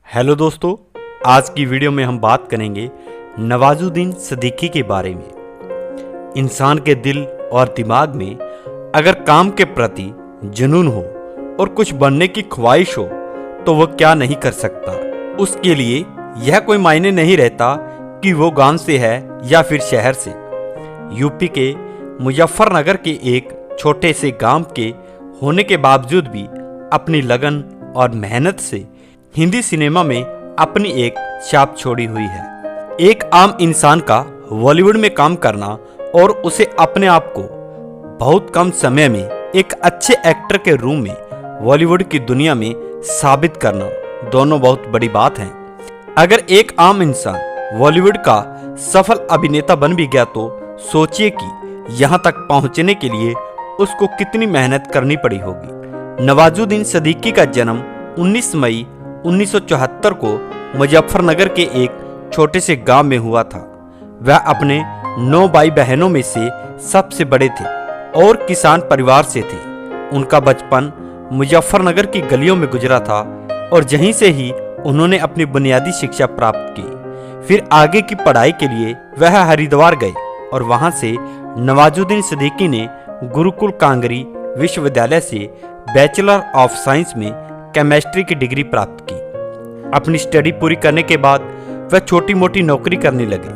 Hello दोस्तों, आज की वीडियो में हम बात करेंगे नवाजुद्दीन सिद्दीकी के बारे में। इंसान के दिल और दिमाग में अगर काम के प्रति जुनून हो और कुछ बनने की ख्वाहिश हो तो वह क्या नहीं कर सकता। उसके लिए यह कोई मायने नहीं रहता कि वो गांव से है या फिर शहर से। यूपी के मुजफ्फरनगर के एक छोटे से गांव के होने के बावजूद भी अपनी लगन और मेहनत से हिंदी सिनेमा में अपनी एक छाप छोड़ी हुई है। एक आम इंसान का बॉलीवुड में काम करना और उसे अपने आप को बहुत कम समय में एक अच्छे एक्टर के रूप में बॉलीवुड की दुनिया में साबित करना दोनों बहुत बड़ी बात हैं। अगर एक आम इंसान बॉलीवुड का सफल अभिनेता बन भी गया तो सोचिए कि यहाँ तक पहुँचने के लिए उसको कितनी मेहनत करनी पड़ी होगी। नवाजुद्दीन सिद्दीकी का जन्म 19 मई 1974 को मुजफ्फरनगर के एक छोटे से गांव में हुआ था। वह अपने 9 भाई बहनों में से सबसे बड़े थे और किसान परिवार से थे। उनका बचपन मुजफ्फरनगर की गलियों में गुजरा था और यहीं से ही उन्होंने अपनी बुनियादी शिक्षा प्राप्त की। फिर आगे की पढ़ाई के लिए वह हरिद्वार गए और वहां से नवाजुद्दीन सिद्दीकी ने गुरुकुल कांगरी विश्वविद्यालय से बैचलर ऑफ साइंस में केमिस्ट्री की डिग्री प्राप्त की। अपनी स्टडी पूरी करने के बाद वह छोटी मोटी नौकरी करने लगे,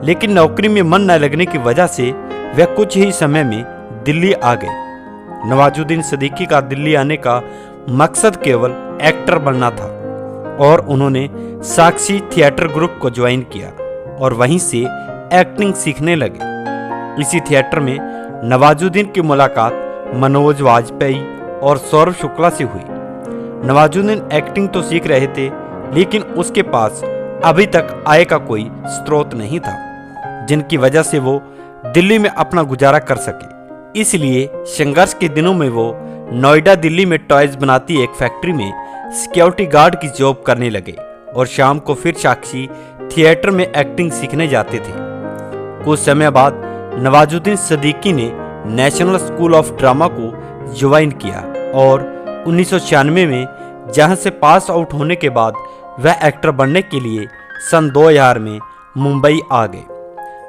लेकिन नौकरी में मन न लगने की वजह से वह कुछ ही समय में दिल्ली आ गए। नवाजुद्दीन सिद्दीकी का दिल्ली आने का मकसद केवल एक्टर बनना था और उन्होंने साक्षी थिएटर ग्रुप को ज्वाइन किया और वहीं से एक्टिंग सीखने लगे। इसी थिएटर में नवाजुद्दीन की मुलाकात मनोज वाजपेयी और सौरभ शुक्ला से हुई। नवाजुद्दीन एक्टिंग तो सीख रहे थे, लेकिन उसके पास अभी तक आय का कोई स्रोत नहीं था, जिनकी वजह से वो दिल्ली में अपना गुजारा कर सके। इसलिए संघर्ष के दिनों में वो नोएडा दिल्ली में टॉयज बनाती एक फैक्ट्री में सिक्योरिटी गार्ड की जॉब करने लगे और शाम को फिर साक्षी थिएटर में एक्टिंग सीखने जाते थे। कुछ समय बाद नवाजुद्दीन सिद्दीकी ने नेशनल स्कूल ऑफ ड्रामा को ज्वाइन किया और 1996 में जहां से पास आउट होने के बाद वह एक्टर बनने के लिए सन 2000 में मुंबई आ गए।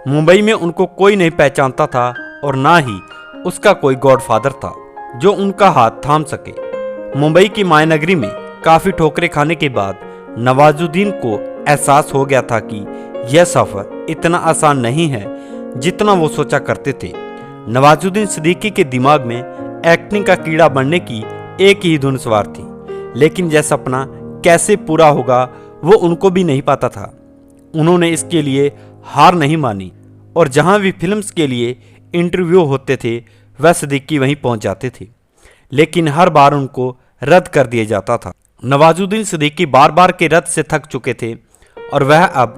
मुंबई में उनको कोई नहीं पहचानता था और ना ही उसका कोई गॉडफादर था जो उनका हाथ थाम सके। मुंबई की मायानगरी में काफ़ी ठोकरें खाने के बाद नवाजुद्दीन को एहसास हो गया था कि यह सफ़र इतना आसान नहीं है जितना वो सोचा करते थे। नवाजुद्दीन सिद्दीकी के दिमाग में एक्टिंग का कीड़ा बनने की एक ही धुन सवार थी, लेकिन यह सपना कैसे पूरा होगा वो उनको भी नहीं पता था। उन्होंने इसके लिए हार नहीं मानी और जहां भी फिल्म्स के लिए इंटरव्यू होते थे वह सिद्दीकी वहीं पहुंच जाते थे, लेकिन हर बार उनको रद्द कर दिया जाता था। नवाजुद्दीन सिद्दीकी बार बार के रद्द से थक चुके थे और वह अब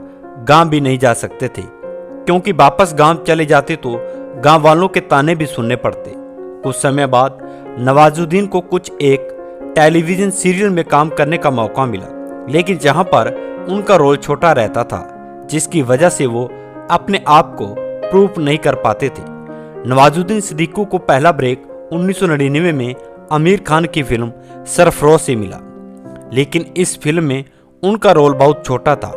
गांव भी नहीं जा सकते थे, क्योंकि वापस गांव चले जाते तो गांव वालों के ताने भी सुनने पड़ते। कुछ समय बाद नवाजुद्दीन को कुछ एक टेलीविजन सीरियल में काम करने का मौका मिला, लेकिन जहां पर उनका रोल छोटा रहता था, जिसकी वजह से वो अपने आप को प्रूव नहीं कर पाते थे। नवाजुद्दीन सिद्दीकी को पहला ब्रेक 1999 में आमिर खान की फिल्म सरफरोश से मिला, लेकिन इस फिल्म में उनका रोल बहुत छोटा था।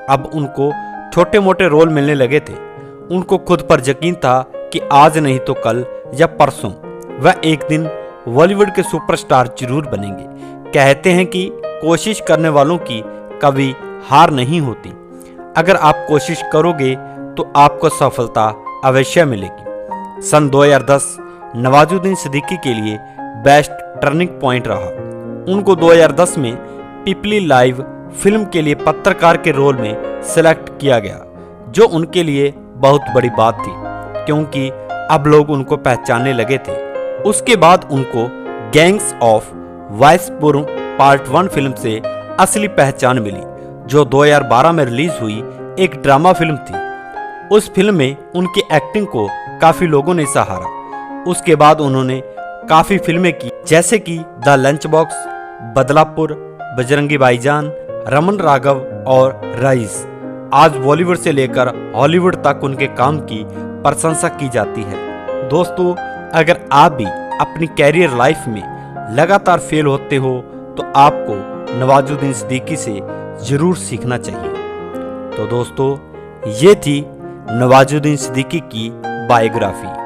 अब उनको छोटे मोटे रोल मिलने लगे थे। उनको खुद पर यकीन था कि आज नहीं तो कल या परसों वह एक दिन बॉलीवुड के सुपरस्टार जरूर बनेंगे। कहते हैं कि कोशिश करने वालों की कभी हार नहीं होती। अगर आप कोशिश करोगे तो आपको सफलता अवश्य मिलेगी। सन 2010 नवाजुद्दीन सिद्दीकी के लिए बेस्ट टर्निंग पॉइंट रहा। उनको 2010 में पीपली लाइव फिल्म के लिए पत्रकार के रोल में सिलेक्ट किया गया, जो उनके लिए बहुत बड़ी बात थी, क्योंकि अब लोग उनको पहचानने लगे थे। उसके बाद उनको gangs of Wasseypur part 1 film से असली पहचान मिली, जो 2012 में रिलीज हुई एक ड्रामा फिल्म थी। उस फिल्म में उनकी एक्टिंग को काफ़ी लोगों ने सराहा। उसके बाद उन्होंने काफ़ी फिल्में की, जैसे कि the lunch box, Badlapur, Bajrangi भाईजान, रमन राघव और राइस। आज बॉलीवुड से लेकर हॉलीवुड तक उनके काम की प्रशंसा की जाती है। दोस्तों, अगर आप भी अपनी कैरियर लाइफ में लगातार फेल होते हो तो आपको नवाजुद्दीन सिद्दीकी से ज़रूर सीखना चाहिए। तो दोस्तों, ये थी नवाजुद्दीन सिद्दीकी की बायोग्राफी।